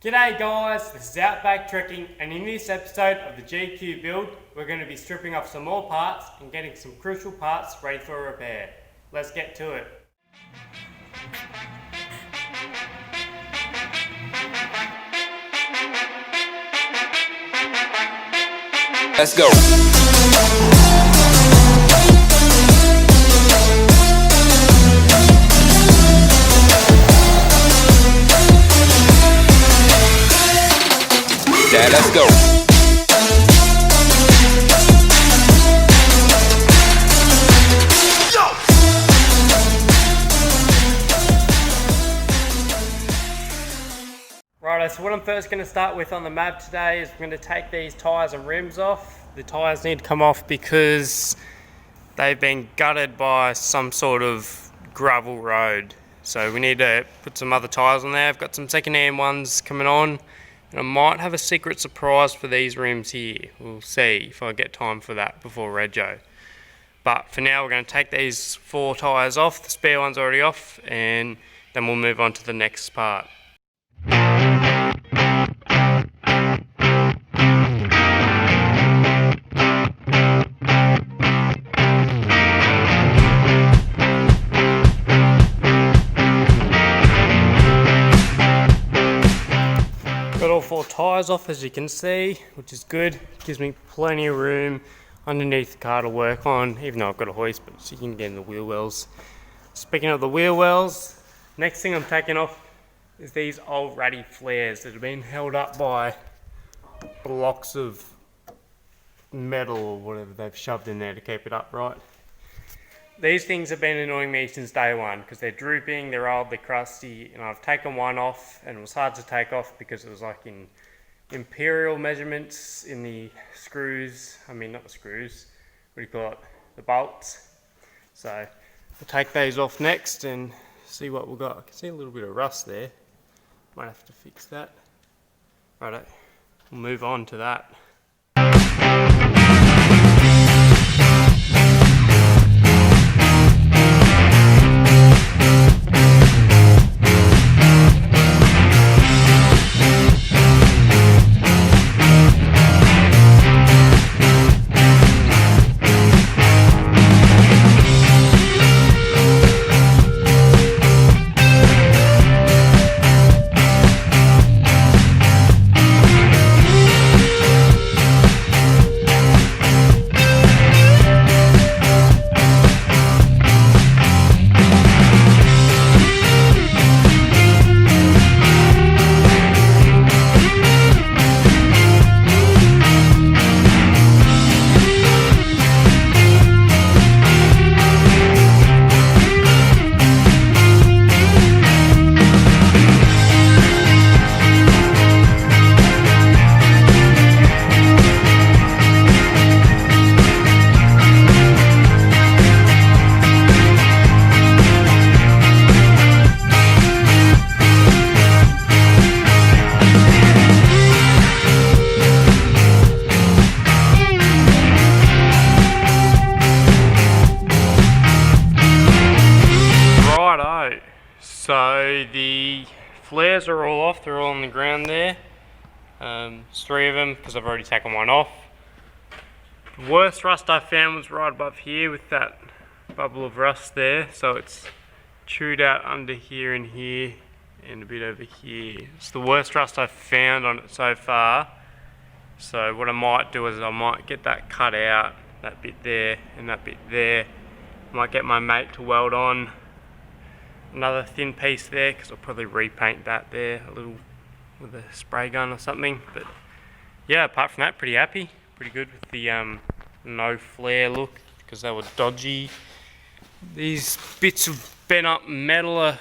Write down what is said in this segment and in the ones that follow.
G'day guys, this is Outback Trekking, and in this episode of the GQ Build, we're going to be stripping off some more parts and getting some crucial parts ready for repair. Let's get to it. Let's go. Dad, let's go. Righto, so what I'm first going to start with on the map today is we're going to take these tyres and rims off. The tyres need to come off because they've been gutted by some sort of gravel road. So we need to put some other tyres on there. I've got some second-hand ones coming on. And I might have a secret surprise for these rims here. We'll see if I get time for that before Rego. But for now, we're going to take these 4 tyres off. The spare one's already off, and then we'll move on to the next part. Got all 4 tyres off, as you can see, which is good. Gives me plenty of room underneath the car to work on, even though I've got a hoist, but so you can get in the wheel wells. Speaking of the wheel wells, next thing I'm taking off is these old ratty flares that have been held up by blocks of metal or whatever they've shoved in there to keep it upright. These things have been annoying me since day one because they're drooping, they're old, they're crusty, and I've taken one off and it was hard to take off because it was like in imperial measurements in the screws, not the screws, what do you call it, the bolts. So we'll take those off next and see what we've got. I can see a little bit of rust there, might have to fix that. Righto, we'll move on to that. So the flares are all off, they're all on the ground there. There's 3 of them because I've already taken one off. The worst rust I found was right above here with that bubble of rust there. So it's chewed out under here and here and a bit over here. It's the worst rust I've found on it so far. So what I might do is I might get that cut out, that bit there and that bit there. I might get my mate to weld on another thin piece there because I'll probably repaint that there a little with a spray gun or something. But yeah, apart from that, pretty happy, pretty good with the no flare look because they were dodgy. These bits of bent up metal are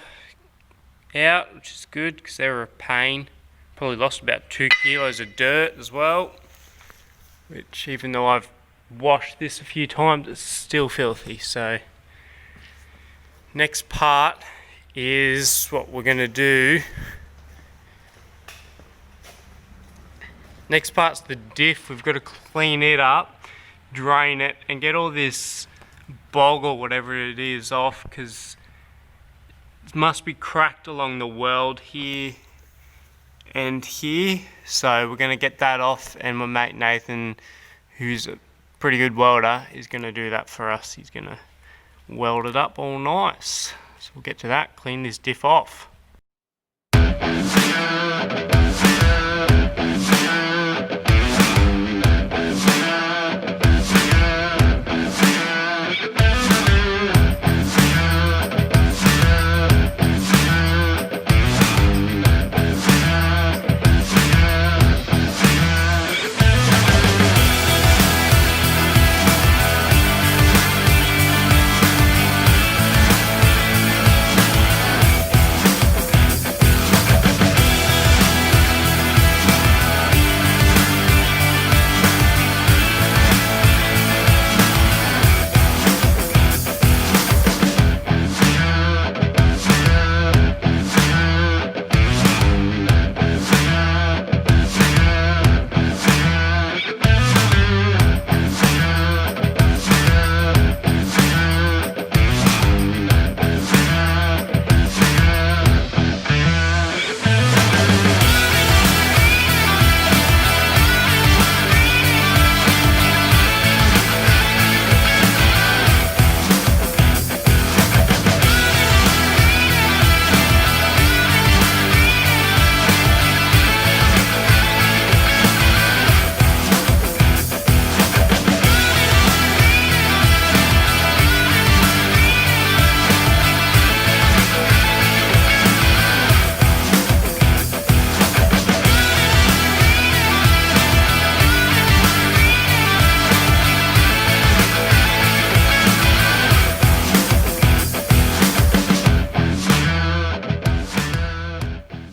out, which is good because they were a pain. Probably lost about 2 kilos of dirt as well, which even though I've washed this a few times, it's still filthy. So next part is what we're going to do. Next part's the diff. We've got to clean it up, drain it, and get all this bog or whatever it is off, because it must be cracked along the weld here end here. So we're going to get that off, and my mate Nathan, who's a pretty good welder, is going to do that for us. He's going to weld it up all nice. So we'll get to that, clean this diff off.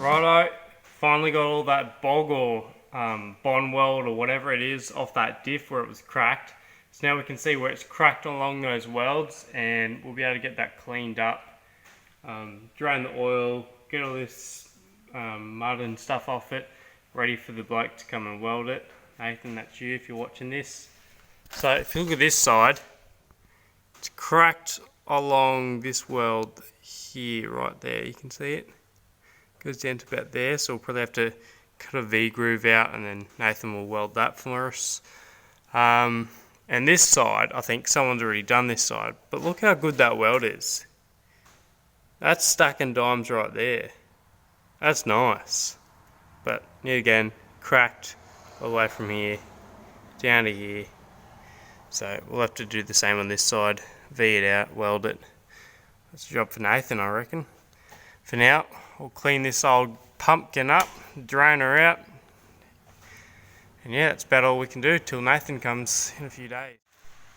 Righto, finally got all that bog or bond weld or whatever it is off that diff where it was cracked. So now we can see where it's cracked along those welds, and we'll be able to get that cleaned up, drain the oil, get all this mud and stuff off it, ready for the bloke to come and weld it. Nathan, that's you if you're watching this. So if you look at this side, it's cracked along this weld here, right there, you can see it. Goes down to about there, so we'll probably have to cut a V-groove out, and then Nathan will weld that for us. And this side, I think someone's already done this side, but look how good that weld is. That's stacking dimes right there. That's nice. But yet again, cracked all the way from here down to here. So we'll have to do the same on this side, V it out, weld it. That's a job for Nathan, I reckon. For now, we'll clean this old pumpkin up, drain her out, and yeah, that's about all we can do till Nathan comes in a few days.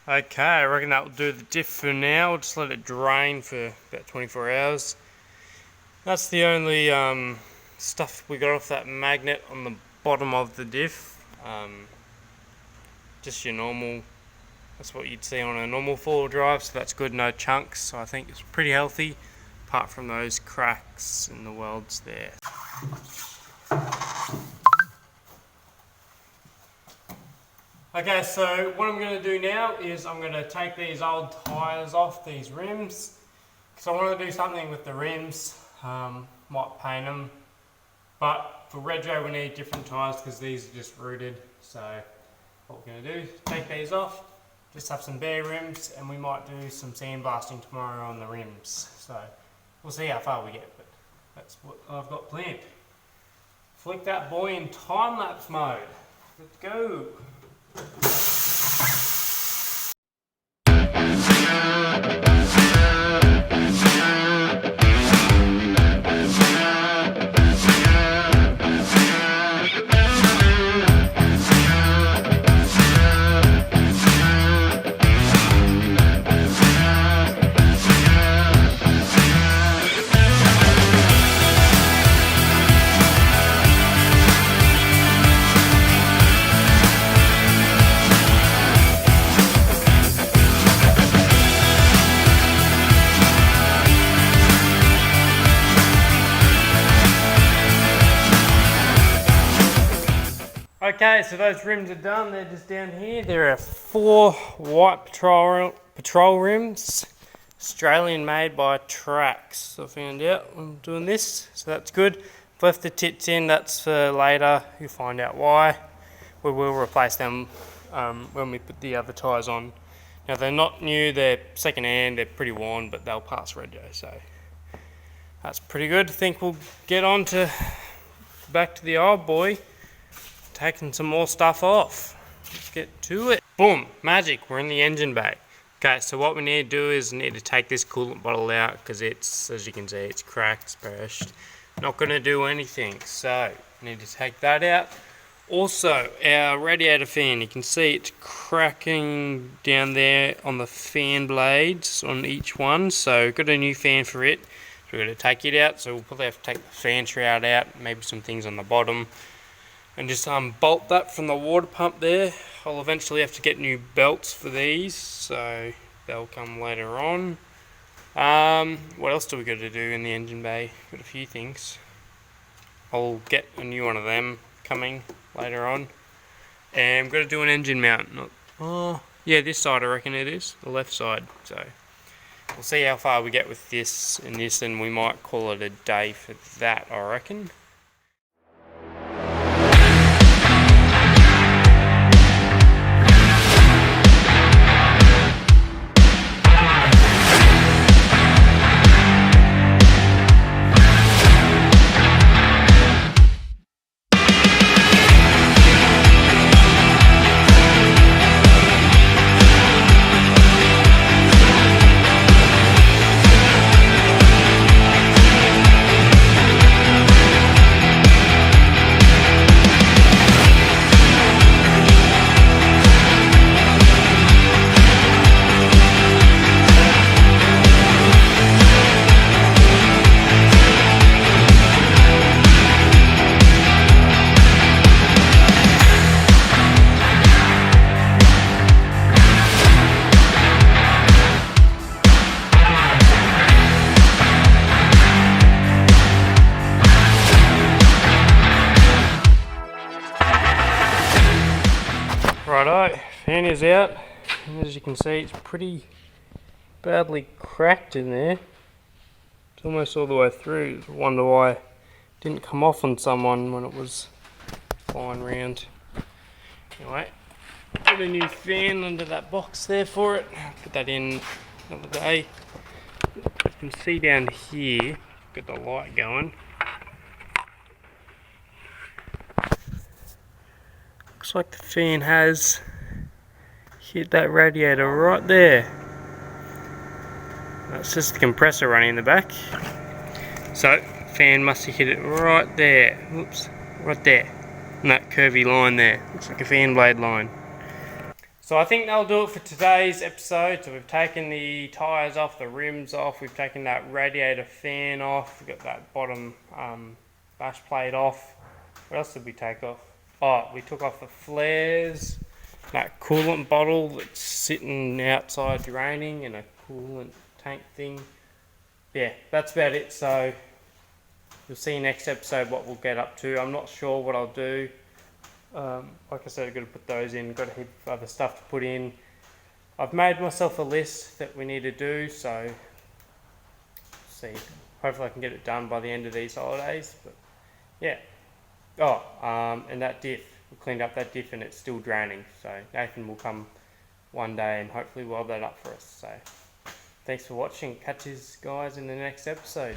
Okay, I reckon that will do the diff for now. We'll just let it drain for about 24 hours. That's the only stuff we got off that magnet on the bottom of the diff. Just your normal, that's what you'd see on a normal four-wheel drive, so that's good, no chunks. So I think it's pretty healthy, apart from those cracks in the welds there. Okay, so what I'm going to do now is I'm going to take these old tyres off these rims, because I want to do something with the rims. Might paint them, but for retro we need different tyres because these are just rooted. So what we're going to do is take these off, just have some bare rims, and we might do some sandblasting tomorrow on the rims. So we'll see how far we get, but that's what I've got planned. Flick that boy in time-lapse mode. Let's go. Okay, so those rims are done. They're just down here. There are 4 white patrol rims, Australian made by Trax. So I found out I'm doing this, so that's good. left the tits in, that's for later, you'll find out why. We will replace them when we put the other tyres on. Now they're not new, they're second hand, they're pretty worn, but they'll pass rego, so that's pretty good. I think we'll get on to back to the old boy, taking some more stuff off. Let's get to it. Boom, magic, we're in the engine bay. Okay, so what we need to do is need to take this coolant bottle out because it's, as you can see, it's cracked, it's burst. Not going to do anything, so need to take that out. Also, our radiator fan, you can see it's cracking down there on the fan blades on each one, so got a new fan for it. So we're going to take it out, so we'll probably have to take the fan shroud out, maybe some things on the bottom, and just bolt that from the water pump there. I'll eventually have to get new belts for these, so they'll come later on. What else do we got to do in the engine bay? Got a few things. I'll get a new one of them coming later on, and I'm going to do an engine mount. Yeah, this side I reckon it is, the left side. So we'll see how far we get with this and this, and we might call it a day for that, I reckon. Righto, fan is out, and as you can see it's pretty badly cracked in there. It's almost all the way through. I wonder why it didn't come off on someone when it was flying around. Anyway, put a new fan under that box there for it. Put that in another day. You can see down here, got the light going. Looks like the fan has hit that radiator right there. That's just the compressor running in the back. So, fan must have hit it right there. Whoops, right there. And that curvy line there. Looks like a fan blade line. So I think that'll do it for today's episode. So we've taken the tyres off, the rims off, we've taken that radiator fan off, we've got that bottom bash plate off. What else did we take off? Oh, we took off the flares, that coolant bottle that's sitting outside draining, and a coolant tank thing. Yeah, that's about it. So you'll see next episode what we'll get up to. I'm not sure what I'll do. Like I said, I've got to put those in, got a heap of other stuff to put in. I've made myself a list that we need to do, so see. Hopefully I can get it done by the end of these holidays, but yeah. Oh, and that diff, we cleaned up that diff and it's still draining, so Nathan will come one day and hopefully weld that up for us. So thanks for watching. Catch you guys in the next episode.